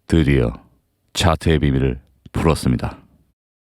드디어 차트의 비밀을 풀었습니다.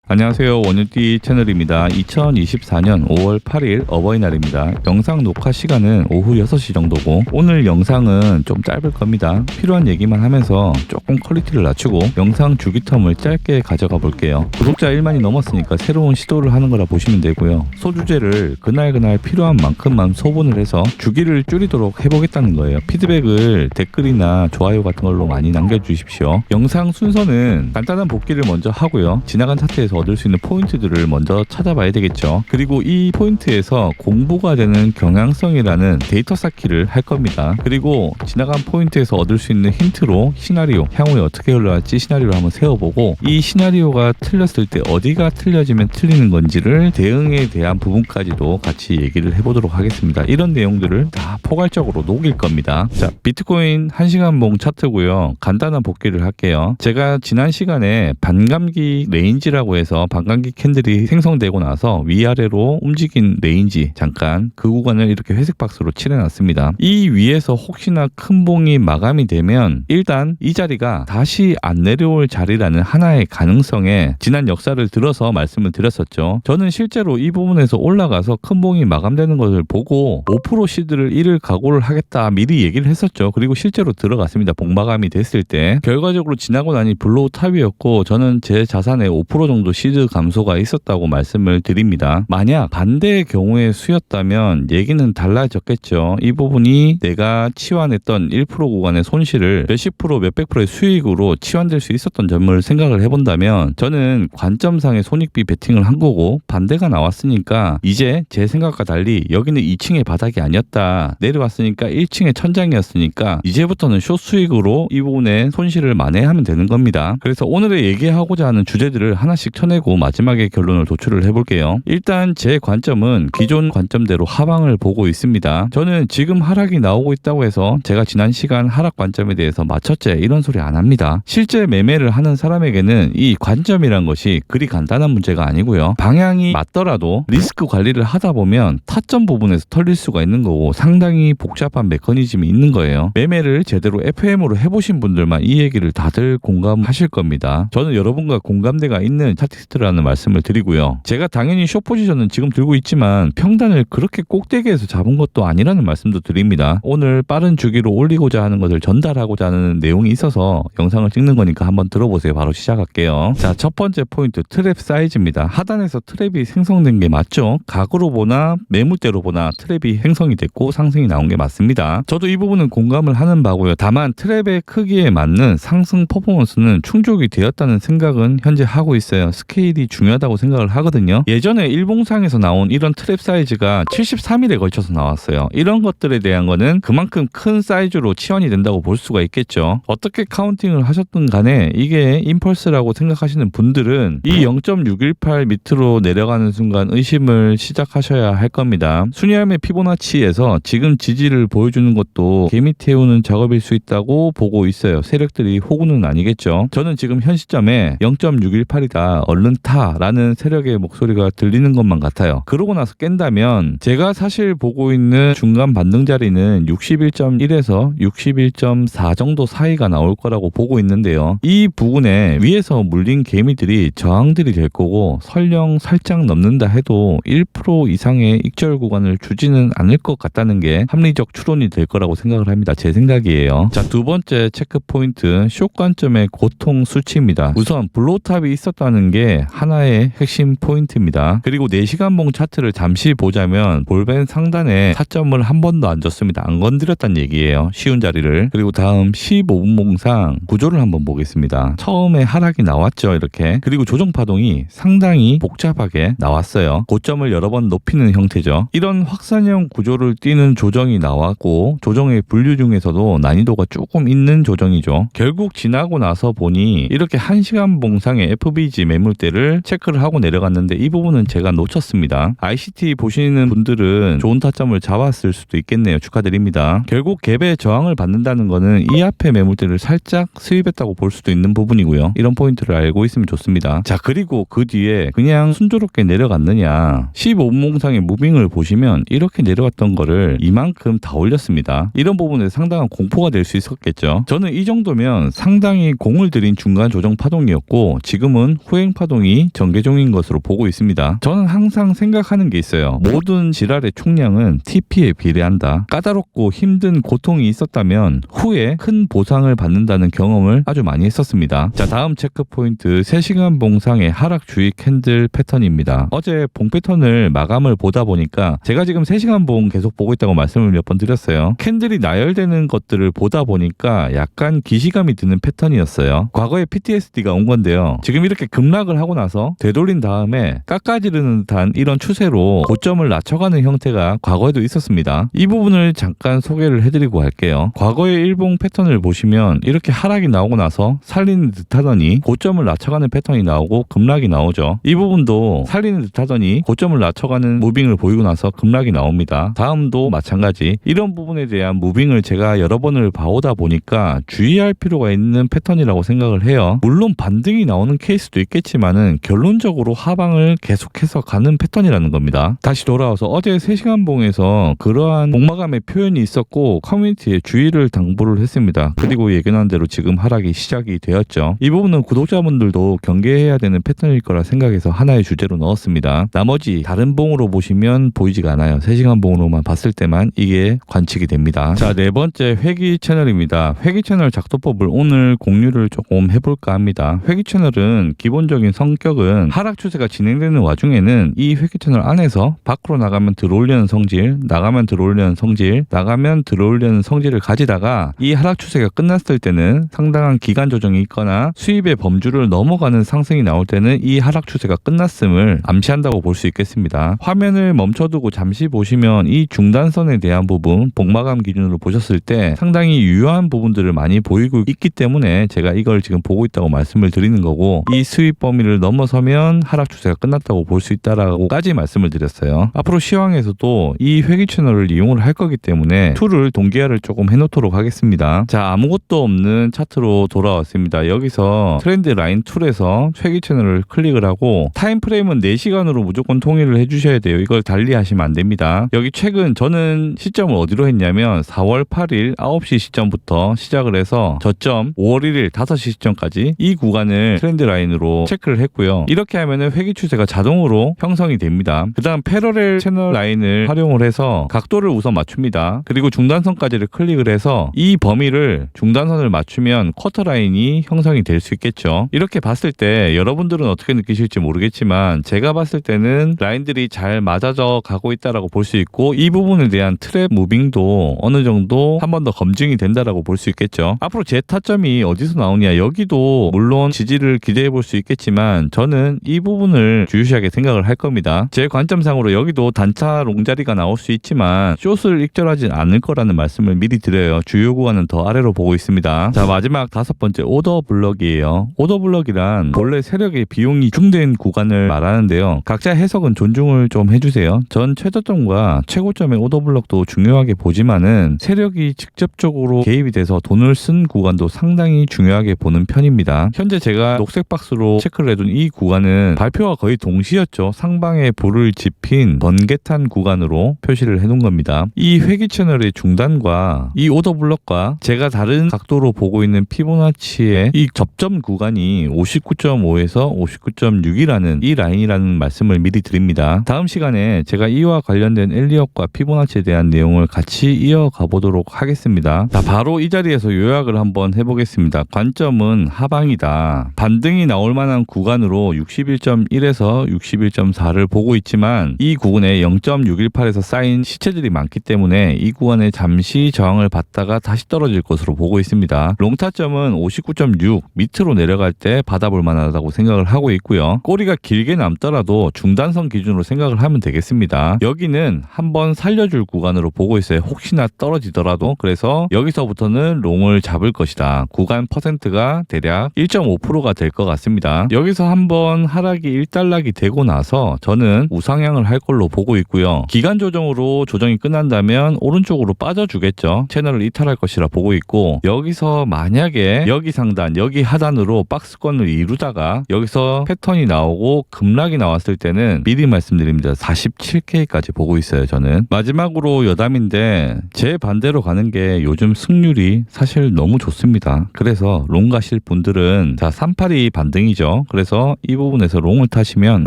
안녕하세요. 원유띠 채널입니다. 2024년 5월 8일 어버이날입니다. 영상 녹화 시간은 오후 6시 정도고 오늘 영상은 좀 짧을 겁니다. 필요한 얘기만 하면서 조금 퀄리티를 낮추고 영상 주기 텀을 짧게 가져가 볼게요. 구독자 1만이 넘었으니까 새로운 시도를 하는 거라 보시면 되고요. 소주제를 그날 필요한 만큼만 소분을 해서 주기를 줄이도록 해보겠다는 거예요. 피드백을 댓글이나 좋아요 같은 걸로 많이 남겨주십시오. 영상 순서는 간단한 복기를 먼저 하고요. 지나간 차트에서 얻을 수 있는 포인트들을 먼저 찾아봐야 되겠죠. 그리고 이 포인트에서 공부가 되는 경향성이라는 데이터 쌓기를 할 겁니다. 그리고 지나간 포인트에서 얻을 수 있는 힌트로 시나리오, 향후에 어떻게 흘러갈지 시나리오를 한번 세워보고 이 시나리오가 틀렸을 때 어디가 틀려지면 틀리는 건지를 대응에 대한 부분까지도 같이 얘기를 해보도록 하겠습니다. 이런 내용들을 다 포괄적으로 녹일 겁니다. 자, 비트코인 1시간봉 차트고요. 간단한 복기를 할게요. 제가 지난 시간에 반감기 레인지라고 해서 반감기 캔들이 생성되고 나서 위아래로 움직인 레인지 잠깐 그 구간을 이렇게 회색 박스로 칠해놨습니다. 이 위에서 혹시나 큰 봉이 마감이 되면 일단 이 자리가 다시 안 내려올 자리라는 하나의 가능성에 지난 역사를 들어서 말씀을 드렸었죠. 저는 실제로 이 부분에서 올라가서 큰 봉이 마감되는 것을 보고 5% 시드를 잃을 각오를 하겠다 미리 얘기를 했었죠. 그리고 실제로 들어갔습니다. 봉 마감이 됐을 때 결과적으로 지나고 나니 블로우 탑이었고 저는 제 자산의 5% 정도 시드 감소가 있었다고 말씀을 드립니다. 만약 반대의 경우의 수였다면 얘기는 달라졌겠죠. 이 부분이 내가 치환했던 1% 구간의 손실을 몇십 프로 몇백 프로의 수익으로 치환될 수 있었던 점을 생각을 해본다면 저는 관점상의 손익비 베팅을 한 거고 반대가 나왔으니까 이제 제 생각과 달리 여기는 2층의 바닥이 아니었다. 내려왔으니까 1층의 천장이었으니까 이제부터는 숏 수익으로 이 부분의 손실을 만회하면 되는 겁니다. 그래서 오늘의 얘기하고자 하는 주제들을 하나씩 쳐내고 마지막에 결론을 도출을 해볼게요. 일단 제 관점은 기존 관점대로 하방을 보고 있습니다. 저는 지금 하락이 나오고 있다고 해서 제가 지난 시간 하락 관점에 대해서 맞췄제 이런 소리 안 합니다. 실제 매매를 하는 사람에게는 이 관점이란 것이 그리 간단한 문제가 아니고요. 방향이 맞더라도 리스크 관리를 하다 보면 타점 부분에서 털릴 수가 있는 거고 상당히 복잡한 메커니즘이 있는 거예요. 매매를 제대로 FM으로 해보신 분들만 이 얘기를 다들 공감하실 겁니다. 저는 여러분과 공감대가 있는 차티스트라는 말씀을 드리고요. 제가 당연히 숏 포지션은 지금 들고 있지만 평단을 그렇게 꼭대기에서 잡은 것도 아니라는 말씀도 드립니다. 오늘 빠른 주기로 올리고자 하는 것을 전달하고자 하는 내용이 있어서 영상을 찍는 거니까 한번 들어보세요. 바로 시작할게요. 자, 첫 번째 포인트 트랩 사이즈입니다. 하단에서 트랩이 생성된 게 맞죠? 각으로 보나 매물대로 보나 트랩이 생성이 됐고 상승이 나온 게 맞습니다. 저도 이 부분은 공감을 하는 바고요. 다만 트랩의 크기에 맞는 상승 퍼포먼스는 충족이 되었다는 생각은 현재 하고 있어요. 스케일이 중요하다고 생각을 하거든요. 예전에 일봉상에서 나온 이런 트랩 사이즈가 73일에 걸쳐서 나왔어요. 이런 것들에 대한 거는 그만큼 큰 사이즈로 치환이 된다고 볼 수가 있겠죠. 어떻게 카운팅을 하셨든 간에 이게 임펄스라고 생각하시는 분들은 이 0.618 밑으로 내려가는 순간 의심을 시작하셔야 할 겁니다. 순위함의 피보나치에서 지금 지지를 보여주는 것도 개미 태우는 작업일 수 있다고 보고 있어요. 세력들이 호구는 아니겠죠. 저는 지금 현 시점에 0.618이다 얼른 타라는 세력의 목소리가 들리는 것만 같아요. 그러고 나서 깬다면 제가 사실 보고 있는 중간 반등 자리는 61.1에서 61.4 정도 사이가 나올 거라고 보고 있는데요. 이 부분에 위에서 물린 개미들이 저항들이 될 거고 설령 살짝 넘는다 해도 1% 이상의 익절 구간을 주지는 않을 것 같다는 게 합리적 추론이 될 거라고 생각을 합니다. 제 생각이에요. 자, 두 번째 체크 포인트 숏 관점의 고통 수치입니다. 우선 블로우탑이 있었다는 게 하나의 핵심 포인트입니다. 그리고 4시간봉 차트를 잠시 보자면 볼벤 상단에 타점을 한 번도 안 줬습니다. 안 건드렸다는 얘기예요. 쉬운 자리를. 그리고 다음 15분봉상 구조를 한번 보겠습니다. 처음에 하락이 나왔죠. 이렇게. 그리고 조정파동이 상당히 복잡하게 나왔어요. 고점을 여러 번 높이는 형태죠. 이런 확산형 구조를 띄는 조정이 나왔고 조정의 분류 중에서도 난이도가 조금 있는 조정이죠. 결국 지나고 나서 보니 이렇게 1시간 봉상의 FBG 매매 매물대를 체크를 하고 내려갔는데 이 부분은 제가 놓쳤습니다. ICT 보시는 분들은 좋은 타점을 잡았을 수도 있겠네요. 축하드립니다. 결국 갭의 저항을 받는다는 거는 이 앞에 매물대를 살짝 수입했다고 볼 수도 있는 부분이고요. 이런 포인트를 알고 있으면 좋습니다. 자, 그리고 그 뒤에 그냥 순조롭게 내려갔느냐, 15분 봉상의 무빙을 보시면 이렇게 내려갔던 거를 이만큼 다 올렸습니다. 이런 부분에 상당한 공포가 될 수 있었겠죠. 저는 이 정도면 상당히 공을 들인 중간 조정 파동이었고 지금은 후행 파동이 전개종인 것으로 보고 있습니다. 저는 항상 생각하는 게 있어요. 모든 질환의 총량은 TP에 비례한다. 까다롭고 힘든 고통이 있었다면 후에 큰 보상을 받는다는 경험을 아주 많이 했었습니다. 자, 다음 체크 포인트 3시간 봉상의 하락 주의 캔들 패턴입니다. 어제 봉 패턴을 마감을 보다 보니까 제가 지금 3시간 봉 계속 보고 있다고 말씀을 몇 번 드렸어요. 캔들이 나열되는 것들을 보다 보니까 약간 기시감이 드는 패턴이었어요. 과거에 PTSD가 온 건데요. 지금 이렇게 급락을 하고 나서 되돌린 다음에 깎아지르는 듯한 이런 추세로 고점을 낮춰가는 형태가 과거에도 있었습니다. 이 부분을 잠깐 소개를 해드리고 할게요. 과거의 일봉 패턴을 보시면 이렇게 하락이 나오고 나서 살리는 듯 하더니 고점을 낮춰가는 패턴이 나오고 급락이 나오죠. 이 부분도 살리는 듯 하더니 고점을 낮춰가는 무빙을 보이고 나서 급락이 나옵니다. 다음도 마찬가지. 이런 부분에 대한 무빙을 제가 여러 번을 봐오다 보니까 주의할 필요가 있는 패턴이라고 생각을 해요. 물론 반등이 나오는 케이스도 있겠지만은 결론적으로 하방을 계속해서 가는 패턴이라는 겁니다. 다시 돌아와서 어제 3시간 봉에서 그러한 목마감의 표현이 있었고 커뮤니티에 주의를 당부를 했습니다. 그리고 예견한 대로 지금 하락이 시작이 되었죠. 이 부분은 구독자분들도 경계해야 되는 패턴일 거라 생각해서 하나의 주제로 넣었습니다. 나머지 다른 봉으로 보시면 보이지가 않아요. 3시간 봉으로만 봤을 때만 이게 관측이 됩니다. 자, 네 번째 회귀 채널입니다. 회귀 채널 작도법을 오늘 공유를 조금 해볼까 합니다. 회귀 채널은 기본적인 성격은 하락 추세가 진행되는 와중에는 이 회귀 채널 안에서 밖으로 나가면 들어올려는 성질, 나가면 들어올려는 성질, 나가면 들어올려는 성질을 가지다가 이 하락 추세가 끝났을 때는 상당한 기간 조정이 있거나 수입의 범주를 넘어가는 상승이 나올 때는 이 하락 추세가 끝났음을 암시한다고 볼 수 있겠습니다. 화면을 멈춰두고 잠시 보시면 이 중단선에 대한 부분, 복마감 기준으로 보셨을 때 상당히 유효한 부분들을 많이 보이고 있기 때문에 제가 이걸 지금 보고 있다고 말씀을 드리는 거고, 이 수입 범위를 넘어서면 하락 추세가 끝났다고 볼 수 있다라고까지 말씀을 드렸어요. 앞으로 시황에서도 이 회귀 채널을 이용을 할 거기 때문에 툴을 동기화를 조금 해놓도록 하겠습니다. 자, 아무것도 없는 차트로 돌아왔습니다. 여기서 트렌드 라인 툴에서 회귀 채널을 클릭을 하고 타임프레임은 4시간으로 무조건 통일을 해주셔야 돼요. 이걸 달리 하시면 안 됩니다. 여기 최근 저는 시점을 어디로 했냐면 4월 8일 9시 시점부터 시작을 해서 저점 5월 1일 5시 시점까지 이 구간을 트렌드 라인으로 체크를 했고요. 이렇게 하면은 회귀 추세가 자동으로 형성이 됩니다. 그 다음 패러렐 채널 라인을 활용을 해서 각도를 우선 맞춥니다. 그리고 중단선까지를 클릭을 해서 이 범위를 중단선을 맞추면 쿼터 라인이 형성이 될 수 있겠죠. 이렇게 봤을 때 여러분들은 어떻게 느끼실지 모르겠지만 제가 봤을 때는 라인들이 잘 맞아져 가고 있다라고 볼 수 있고, 이 부분에 대한 트랩 무빙도 어느 정도 한 번 더 검증이 된다라고 볼 수 있겠죠. 앞으로 제 타점이 어디서 나오냐, 여기도 물론 지지를 기대해 볼 수 있겠지만 저는 이 부분을 주시하게 생각을 할 겁니다. 제 관점상으로 여기도 단차 롱자리가 나올 수 있지만 숏을 익절하진 않을 거라는 말씀을 미리 드려요. 주요 구간은 더 아래로 보고 있습니다. 자, 마지막 5번째 오더 블럭이에요. 오더 블럭이란 원래 세력의 비용이 중된 구간을 말하는데요. 각자 해석은 존중을 좀 해주세요. 전 최저점과 최고점의 오더 블럭도 중요하게 보지만은 세력이 직접적으로 개입이 돼서 돈을 쓴 구간도 상당히 중요하게 보는 편입니다. 현재 제가 녹색 박스로 체크를 해둔 이 구간은 발표와 거의 동시였죠. 상방에 불을 지핀 번개탄 구간으로 표시를 해놓은 겁니다. 이 회귀 채널의 중단과 이 오더 블럭과 제가 다른 각도로 보고 있는 피보나치의 이 접점 구간이 59.5에서 59.6이라는 이 라인이라는 말씀을 미리 드립니다. 다음 시간에 제가 이와 관련된 엘리엇과 피보나치에 대한 내용을 같이 이어가 보도록 하겠습니다. 자, 바로 이 자리에서 요약을 한번 해보겠습니다. 관점은 하방이다. 반등이 나올 만한 구간으로 61.1에서 61.4를 보고 있지만 이 구간에 0.618에서 쌓인 시체들이 많기 때문에 이 구간에 잠시 저항을 받다가 다시 떨어질 것으로 보고 있습니다. 롱타점은 59.6 밑으로 내려갈 때 받아볼 만하다고 생각을 하고 있고요. 꼬리가 길게 남더라도 중단선 기준으로 생각을 하면 되겠습니다. 여기는 한번 살려줄 구간으로 보고 있어요. 혹시나 떨어지더라도. 그래서 여기서부터는 롱을 잡을 것이다. 구간 퍼센트가 대략 1.5%가 될 것 같습니다. 여기서 한번 하락이 일단락이 되고 나서 저는 우상향을 할 걸로 보고 있고요. 기간 조정으로 조정이 끝난다면 오른쪽으로 빠져주겠죠. 채널을 이탈할 것이라 보고 있고, 여기서 만약에 여기 상단 여기 하단으로 박스권을 이루다가 여기서 패턴이 나오고 급락이 나왔을 때는 미리 말씀드립니다. 47K까지 보고 있어요. 저는 마지막으로 여담인데 제 반대로 가는 게 요즘 승률이 사실 너무 좋습니다. 그래서 롱 가실 분들은 자 382 반등이죠. 그래서 이 부분에서 롱을 타시면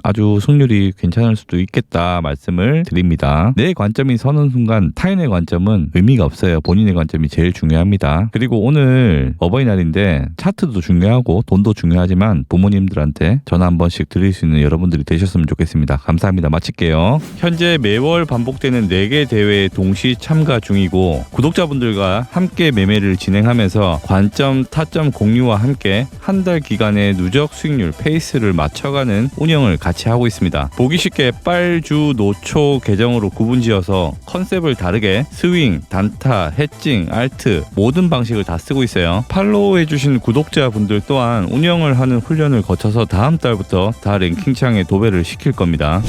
아주 승률이 괜찮을 수도 있겠다 말씀을 드립니다. 내 관점이 서는 순간 타인의 관점은 의미가 없어요. 본인의 관점이 제일 중요합니다. 그리고 오늘 어버이날인데 차트도 중요하고 돈도 중요하지만 부모님들한테 전화 한 번씩 드릴 수 있는 여러분들이 되셨으면 좋겠습니다. 감사합니다. 마칠게요. 현재 매월 반복되는 4개 대회에 동시 참가 중이고 구독자분들과 함께 매매를 진행하면서 관점, 타점 공유와 함께 한 달 기간의 누적 수익률 페이스를 맞춰가는 운영을 같이 하고 있습니다. 보기 쉽게 빨주, 노초 계정으로 구분지어서 컨셉을 다르게 스윙, 단타, 해칭, 알트 모든 방식을 다 쓰고 있어요. 팔로우해주신 구독자분들 또한 운영을 하는 훈련을 거쳐서 다음 달부터 다 랭킹창에 도배를 시킬 겁니다.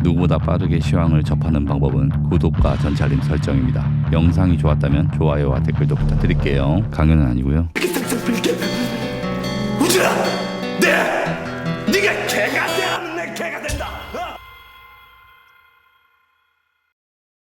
누구보다 빠르게 시황을 접하는 방법은 구독과 전체 알림 설정입니다. 영상이 좋았다면 좋아요와 댓글도 부탁드릴게요. 강연은 아니고요. 우진아, 네가 개가 되는